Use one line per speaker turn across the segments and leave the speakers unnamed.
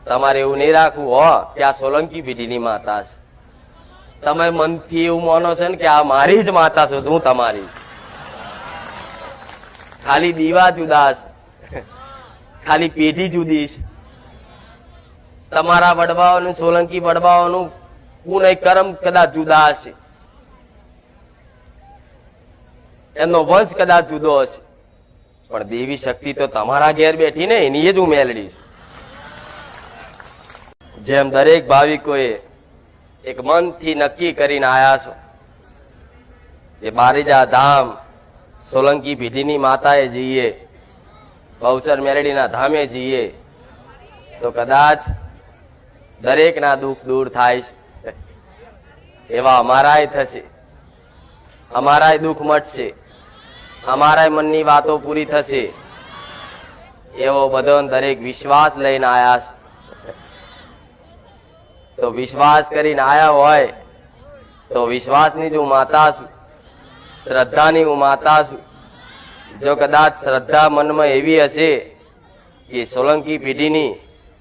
તમારે એવું નહીં રાખવું હો કે આ સોલંકી પેઢીની માતા છે. તમે મનથી એવું માનો છો ને કે આ મારી જ માતા છું, હું તમારી. ખાલી દીવા જુદા છે, ખાલી પેઢી જુદી છે. તમારા વડવાઓનું, સોલંકી વડવાઓનું પુનઃ કર્મ કદાચ જુદા હશે, એમનો વંશ કદાચ જુદો હશે, પણ દેવી શક્તિ તો તમારા ઘેર બેઠી ને, એની જ હું મેલડી છું. જેમ દરેક ભાવિકોએ એક મનથી નક્કી કરીને આયા છો કે બારીજા ધામ સોલંકી પેઢીની માતાએ જઈએ, બહુચર મેલડીના ધામે જઈએ, તો કદાચ દરેકના દુઃખ દૂર થાય છે. એવા અમારાય થશે, અમારાય દુઃખ મટશે, અમારાય મનની વાતો પૂરી થશે, એવો બધો દરેક વિશ્વાસ લઈને આયા છે. તો વિશ્વાસ કરીને આયા હોય તો વિશ્વાસની જો માતા છું, શ્રદ્ધાની હું માતા છું. જો કદાચ શ્રદ્ધા મનમાં એવી હશે કે સોલંકી પેઢીની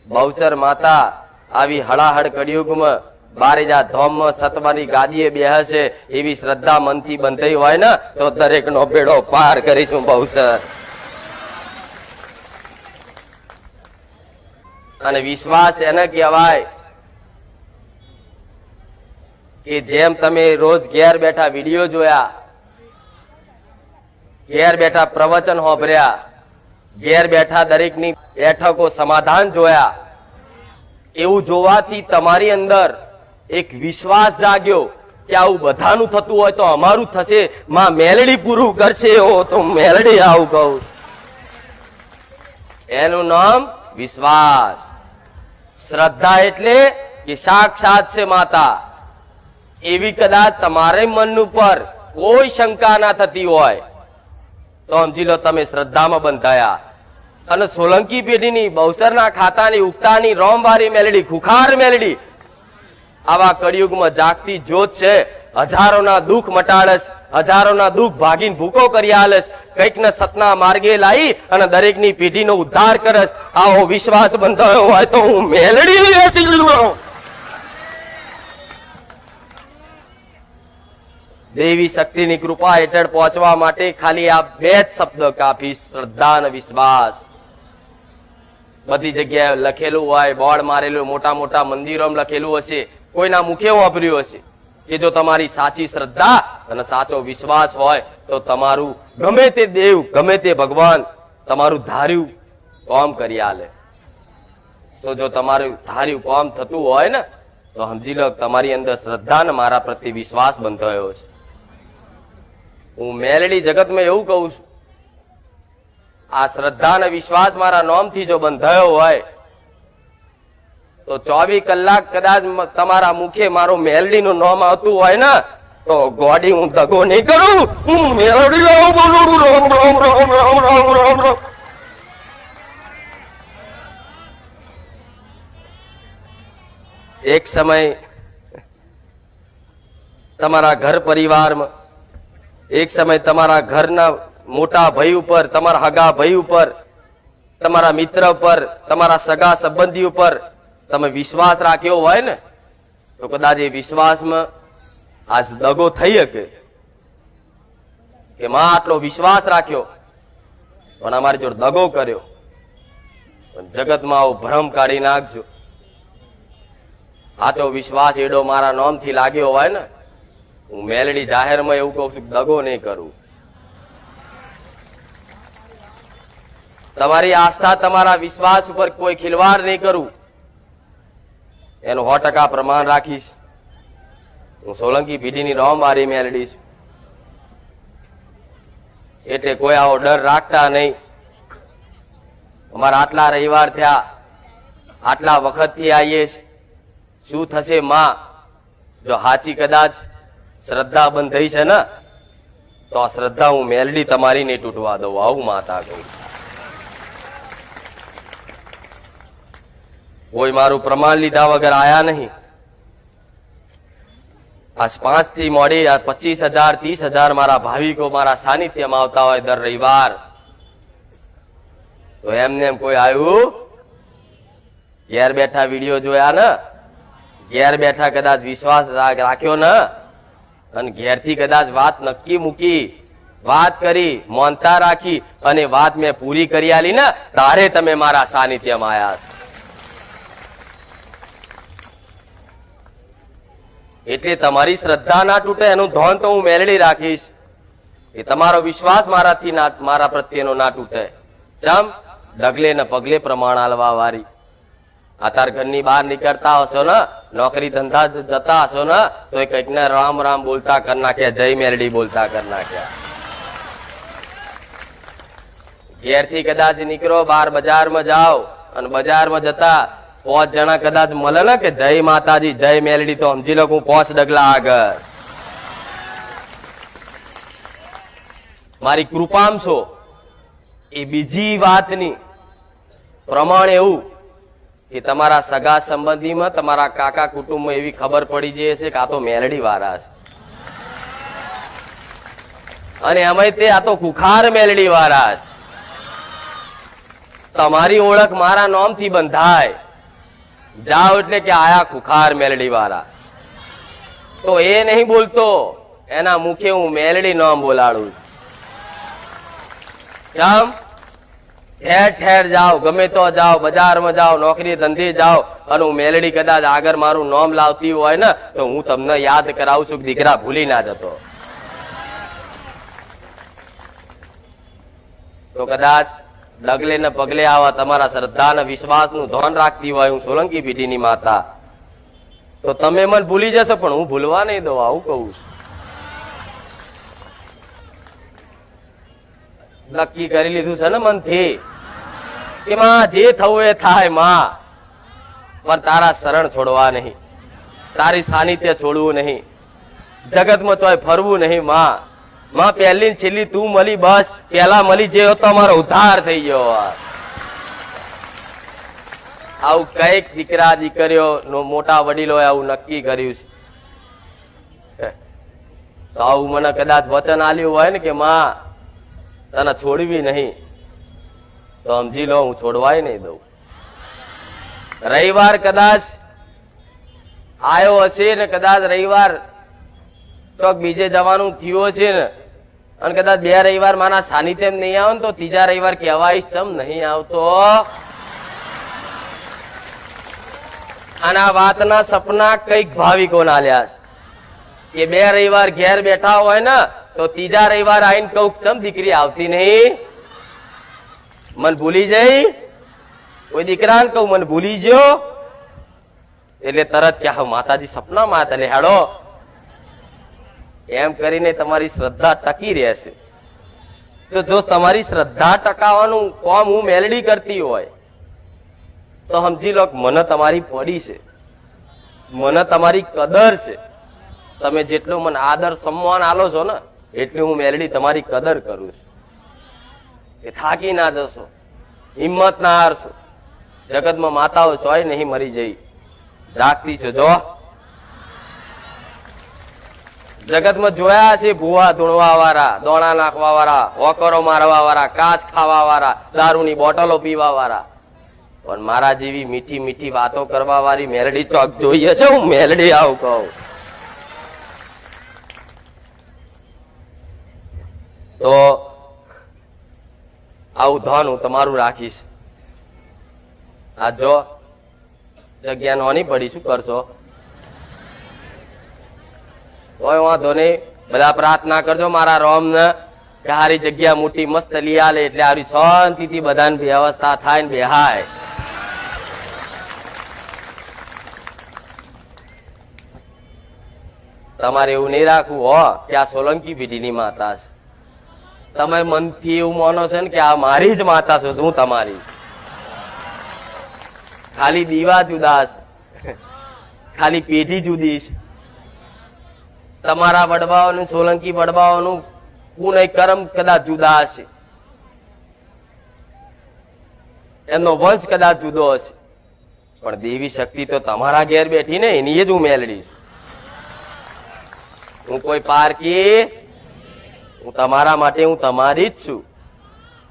બહુચર માતા આવી હળાહળ કળિયુગમાં બારેજા ધામમાં સતવાની ગાદીએ બેહશે, એવી શ્રદ્ધા મનથી બંધાઈ હોય ને, તો દરેકનો બેડો પાર કરીશું બહુચર. અને વિશ્વાસ એને કહેવાય કે જેમ તમે રોજ ઘેર બેઠા વિડીયો જોયા, ઘેર બેઠા પ્રવચન સાંભળ્યા, ઘેર બેઠા દરેકની બેઠકો સમાધાન જોયા, એવું જોવાથી તમારી અંદર એક વિશ્વાસ જાગ્યો કે આવું બધાનું થતું હોય તો અમારું થશે, માં મેલડી પૂરું કરશે. એવો તો મેલડી આવું કહું, એનું નામ વિશ્વાસ. શ્રદ્ધા એટલે કે સાક્ષાત છે માતા. એવી કદાચ તમારે મન ઉપર કોઈ શંકા ના થતી હોય તો સમજી લો તમે શ્રદ્ધામાં બંધાયા. અને સોલંકી પેઢીની બહુચરના ખાતાની ઉગતાની રોમવારી મેલડી, ખુખાર મેલડી આવા કળિયુગમાં જાગતી જ્યોત છે. હજારોના દુઃખ મટાડસ, હજારોના દુઃખ ભાગીને ભૂકો કરી આલસ, કઈક ને સતના માર્ગે લાવી અને દરેકની પેઢીનો ઉદ્ધાર કરસ. આવો વિશ્વાસ બંધાયો હોય તો હું મેલડી. દેવી શક્તિની કૃપા હેઠળ પહોંચવા માટે ખાલી આ બે જ શબ્દ કાફી, શ્રદ્ધા અને વિશ્વાસ. બધી જગ્યાએ લખેલું હોય, બોર્ડ મારેલું, મોટા મોટા મંદિરોમાં લખેલું હશે, કોઈના મુખે વાપર્યું હશે કે જો તમારી સાચી શ્રદ્ધા અને સાચો વિશ્વાસ હોય તો તમારું ગમે તે દેવ, ગમે તે ભગવાન તમારું ધાર્યું કામ કરી આલે. તો જો તમારું ધાર્યું કામ થતું હોય ને, તો સમજી લો તમારી અંદર શ્રદ્ધા ને મારા પ્રત્યે વિશ્વાસ બંધાયો છે. હું મેલડી જગતમાં એવું કહું છું, આ શ્રદ્ધા અને વિશ્વાસ મારા નામથી જો બંધાયો હોય તો 24 કલાક કદાચ તમારા મુખે મારું મેલડીનું નામ આવતું હોય ને, તો ગોડી હું દગો નહીં કરું. હું મેલડી એક સમય તમારા ઘર પરિવારમાં, એક સમય તમારા ઘરના મોટા ભાઈ ઉપર, તમારા હગા ભાઈ ઉપર, તમારા મિત્ર ઉપર, તમારા સગા સંબંધી ઉપર તમે વિશ્વાસ રાખ્યો હોય ને, તો કદાચ એ વિશ્વાસમાં આજ દગો થઈ શકે કે માં આટલો વિશ્વાસ રાખ્યો પણ અમારી જોડે દગો કર્યો. પણ જગતમાં આવો ભ્રમ કાઢી નાખજો. સાચો વિશ્વાસ એડો મારા નામથી લાગ્યો હોય ને, હું મેલડી જાહેરમાં એવું કહું છું કે દગો નહીં કરું. તમારી આસ્થા, તમારા વિશ્વાસ ઉપર કોઈ ખિલવાડ નહીં કરું, એનું 100% પ્રમાણ રાખીશ. હું સોલંકી પેઢીની રોમવારી મેલડી છું, એટલે કોઈ આવો ડર રાખતા નહીં. અમારા આટલા રવિવાર થયા, આટલા વખતથી આવીએ, શું થશે માં જો હાચી કદાચ શ્રદ્ધા બંધ થઈ છે ને, તો આ શ્રદ્ધા હું મેલડી તમારી નહીં તૂટવા દઉં. આવું માતા કહું. કોઈ મારું પ્રમાણ લીધા વગર આયા નહીં. આ 5 થી મોડી 25,000 30,000 મારા ભાવિકો મારા સાનિધ્યમાં આવતા હોય દર રવિવાર, તો એમને કોઈ આવ્યું ઘેર બેઠા વિડીયો જોયા ને, ઘેર બેઠા કદાચ વિશ્વાસ રાખ્યો ને, અને ઘેરથી કદાચ વાત નક્કી મૂકી, વાત કરી, મૌનતા રાખી અને વાત મેં પૂરી કરી આલી ને, તારે તમે મારા સાનિધ્યમાં આવ્યા. એટલે તમારી શ્રદ્ધા ના તૂટે એનું ધોન તો હું મેળવી રાખીશ. એ તમારો વિશ્વાસ મારાથી મારા પ્રત્યેનો ના તૂટે. જમ ડગલે ને પગલે પ્રમાણ આલવા વાળી. અત્યારે ઘરની બહાર નીકળતા હશો ને, નોકરી ધંધા જતા હશો ને, તો એ કઈક ને રામ રામ બોલતા કરી નાખ્યા, જય મેરડી બોલતા કરી નાખ્યા. ઘેરથી કદાચ નીકળો, બહાર બજારમાં જાઓ અને બજારમાં જતા 5 જણા કદાચ મળે ને કે જય માતાજી જય મેલડી, તો સમજી લો હું 5 ડગલા આગળ. મારી કૃપામ છો એ બીજી વાતની પ્રમાણ એવું કે તમારા સગા સંબંધીમાં, તમારા કાકા કુટુંબમાં એવી ખબર પડી જાય છે કે આ તો મેલડી વાળા છે, અને એમાં તે આ તો કુખાર મેલડી વાળા છે. તમારી ઓળખ મારા નામથી બંધાય. જાઓ એટલે કે આયા કુખાર મેલડી વાળા. તો એ નહીં બોલતો, એના મુખે હું મેલડી નામ બોલાડું છું. ચમ ઠેર ઠેર જાઓ, ગમે તો જાઓ, બજારમાં જાઓ, નોકરી ધંધે જાઓ, અને હું મેલડી કદાચ આગળ મારું નામ લાવતી હોય ને, તો હું તમને યાદ કરાવું છું કે દીકરા ભૂલી ના જતો. તો કદાચ ડગલે ને પગલે આવા તમારા શ્રદ્ધા અને વિશ્વાસ નું ધ્યાન રાખતી હોય હું સોલંકી પેઢીની માતા, તો તમે મને ભૂલી જશો પણ હું ભૂલવા નહીં દઉં. આવું કહું છું. નક્કી કરી લીધું છે ને મનથી કે માં જે થવું એ થાય માં, પણ તારા શરણ છોડવા નહીં, તારી સાનિધ્ય છોડવું નહીં, જગતમાં ચોય ફરવું નહીં. માં પહેલી ને છેલ્લી તું મળી, બસ પેલા મળી જે તો અમારો ઉદ્ધાર થઈ ગયો. આવું કઈક દીકરા દીકરીઓ મોટા વડીલોએ આવું નક્કી કર્યું છે. તો આવું મને કદાચ વચન આલ્યું હોય ને કે માં તને છોડવી નહીં, તો સમજી લો હું છોડવાય નહીં દઉં. રવિવાર કદાચ આવ્યો હશે ને, કદાચ રવિવાર ચોક બીજે જવાનું થયું છે ને, અને કદાચ 2 રવિવાર મારા સાનિધ્ય નહીં આવે ને, તો 3જા રવિવાર કહેવાય ચમ નહીં આવતો. અને આ વાતના સપના કઈક ભાવિકોને આલ્યા છે કે 2 રવિવાર ઘેર બેઠા હોય ને, તો 3જા રવિવાર આવીને કહું ચમ દીકરી આવતી નહીં, મન ભૂલી જઈ. કોઈ દીકરાને કહું મને ભૂલી ગયો, એટલે તરત કે માતાજી સપનામાં હતા લે હેડો. એમ કરીને તમારી શ્રદ્ધા ટકી રહેશે. તો જો તમારી શ્રદ્ધા ટકાવવાનું કામ હું મેલડી કરતી હોય, તો સમજી લો મને તમારી પડી છે, મને તમારી કદર છે. તમે જેટલું મને આદર સન્માન આલો છો ને, એટલી હું મેલડી તમારી કદર કરું છું. એ થાકી ના જશો, હિંમત ના હારશો. જગતમાં માતાઓ ચોય નહીં મરી જઈ, જાગતી છે. જો જગતમાં જોયા છે ભૂવા ધૂણવા વાળા, દોણા નાખવા વાળા, હોકરો મારવા વાળા, કાચ ખાવા વાળા, દારૂની બોટલો પીવા વાળા, પણ મારા જેવી મીઠી મીઠી વાતો કરવા વાળી મેલડી ચોક જોઈએ છે. હું મેલડી આવું કહું તો આવું ધન હું તમારું રાખીશ. આ જો જગ્યા નોની પડી, શું કરશો? કોઈ વાંધો નહીં, બધા પ્રાર્થના કરજો મારા રોમ ને કે હારી જગ્યા મોટી મસ્ત લઈ આલે, એટલે હારી શાંતિથી બધાની વ્યવસ્થા થાય ને બેહાય. તમારે એવું નહીં રાખવું હો કે આ સોલંકી પેઢીની માતા છે. તમે મનથી એવું માનો છો ને કે આ મારી જ માતા છો, હું તમારી. ખાલી દીવા જુદા છે, ખાલી પેઢી જુદી છે. તમારા વડવાઓનું, સોલંકી વડવાઓનું પુનઃ કર્મ કદાચ જુદા હશે, એમનો વંશ કદાચ જુદો હશે, પણ દેવી શક્તિ તો તમારા ઘેર બેઠી ને, એની જ હું મેલડી છું. હું કોઈ પારકી, હું તમારા માટે હું તમારી જ છું,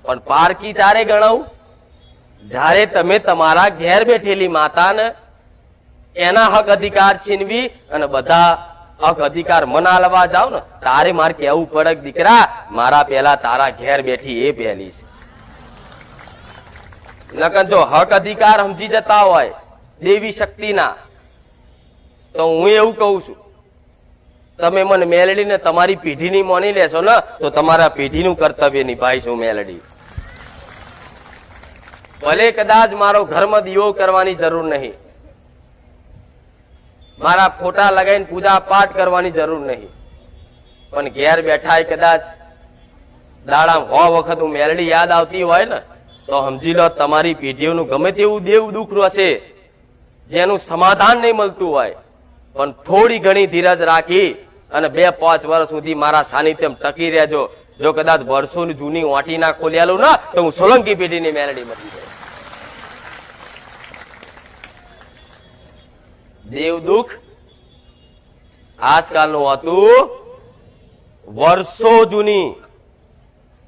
પણ પારકી ચારે ગણાવું જ્યારે તમે તમારા ઘેર બેઠેલી માતાને એના હક અધિકાર છીનવી અને બધા હક અધિકાર મનાલવા જાવ ને, તારે મારે કેવું પડે દીકરા, મારા પહેલા તારા ઘેર બેઠી એ પહેલી છે. નકર જો હક અધિકાર સમજી જતા હોય દેવી શક્તિના, તો હું એવું કહું છું, તમે મને મેલડીને તમારી પેઢીની માની લેશો ને, તો તમારા પેઢીનું કર્તવ્ય નિભાઈશું મેલડી. ભલે કદાચ મારો ઘરમાં દીવો કરવાની જરૂર નહીં, મારા ફોટા લગાવીને પૂજા પાઠ કરવાની જરૂર નહીં, પણ ઘેર બેઠા કદાચ દાડા 100 વખત હું મેલડી યાદ આવતી હોય ને, તો સમજી લો તમારી પેઢીઓનું ગમે તેવું દેવ દુઃખ હશે, જેનું સમાધાન નહીં મળતું હોય, પણ થોડી ઘણી ધીરજ રાખી અને 2-5 વર્ષ સુધી મારા સાનિધ્યમ ટકી રહેજો. જો કદાચ વર્ષોની જૂની વાટી ના ખોલ્યાલું ના, તો હું સોલંકી પેઢીની મેલડી મટી જાય. દેવ દુઃખ આજકાલનું હતું, વર્ષો જૂની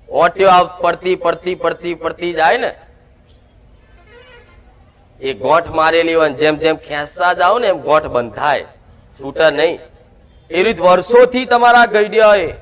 ઓટીઓ પડતી જાય ને, એ ગોઠ મારેલી હોય, જેમ જેમ ખેંચતા જાઓ ને એમ ગોઠ બંધાય, છૂટે નહીં. એ રીત વર્ષોથી તમારા ગઈડિયા